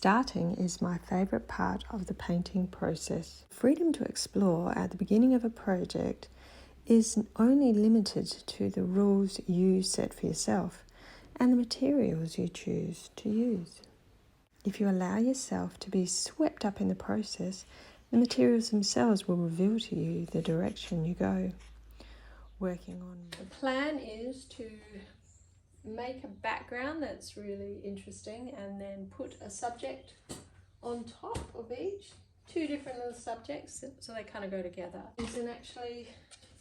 Starting is my favourite part of the painting process. Freedom to explore at the beginning of a project is only limited to the rules you set for yourself and the materials you choose to use. If you allow yourself to be swept up in the process, the materials themselves will reveal to you the direction you go. The plan is to make a background that's really interesting and then put a subject on top of each, two different little subjects, so they kind of go together.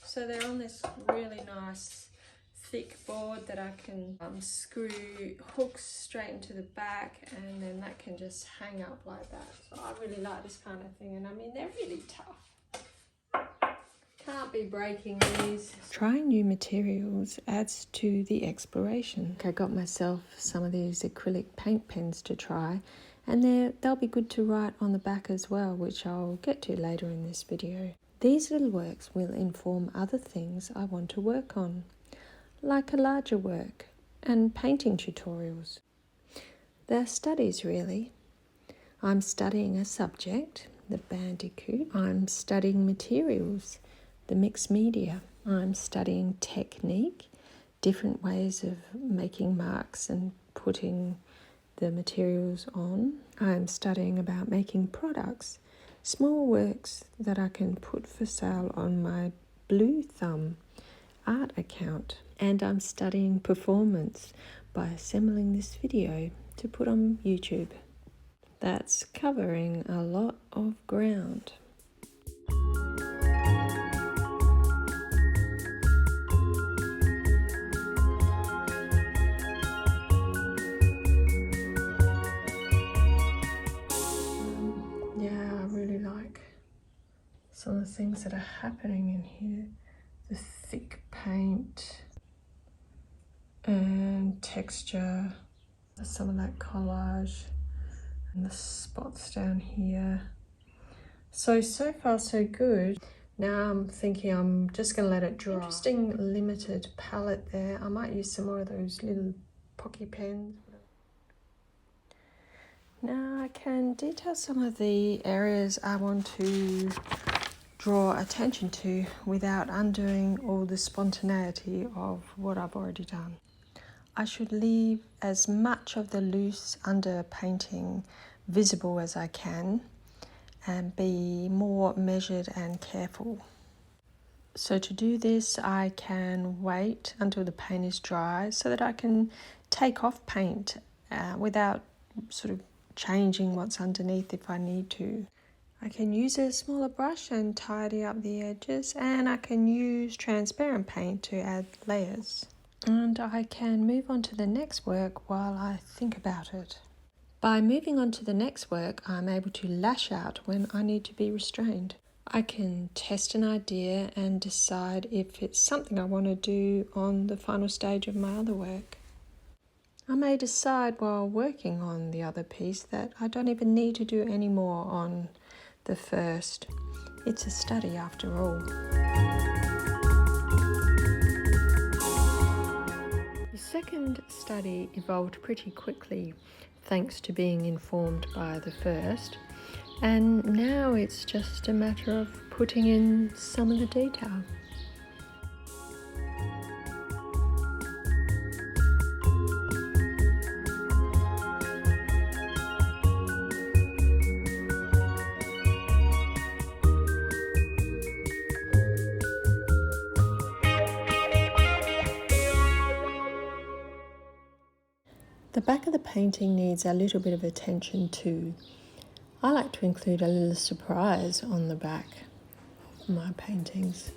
So they're on this really nice thick board that I can screw hooks straight into the back, and then that can just hang up like that. So I really like this kind of thing, and I mean, they're really tough. Can't be breaking these. Trying new materials adds to the exploration. I got myself some of these acrylic paint pens to try, and they'll be good to write on the back as well, which I'll get to later in this video. These little works will inform other things I want to work on, like a larger work and painting tutorials. They're studies really. I'm studying a subject, the bandicoot. I'm studying materials, the mixed media. I'm studying technique, different ways of making marks and putting the materials on. I'm studying about making products, small works that I can put for sale on my Blue Thumb art account. And I'm studying performance by assembling this video to put on YouTube. That's covering a lot of ground. Some of the things that are happening in here, the thick paint and texture, some of that collage and the spots down here. So far so good. Now I'm thinking I'm just going to let it dry. Interesting limited palette there. I might use some more of those little pocky pens. Now I can detail some of the areas I want to draw attention to without undoing all the spontaneity of what I've already done. I should leave as much of the loose underpainting visible as I can and be more measured and careful. So to do this, I can wait until the paint is dry so that I can take off paint without sort of changing what's underneath if I need to. I can use a smaller brush and tidy up the edges, and I can use transparent paint to add layers. And I can move on to the next work while I think about it. By moving on to the next work, I'm able to lash out when I need to be restrained. I can test an idea and decide if it's something I want to do on the final stage of my other work. I may decide while working on the other piece that I don't even need to do any more on the first. It's a study after all. The second study evolved pretty quickly thanks to being informed by the first, and now it's just a matter of putting in some of the detail. The back of the painting needs a little bit of attention too. I like to include a little surprise on the back of my paintings.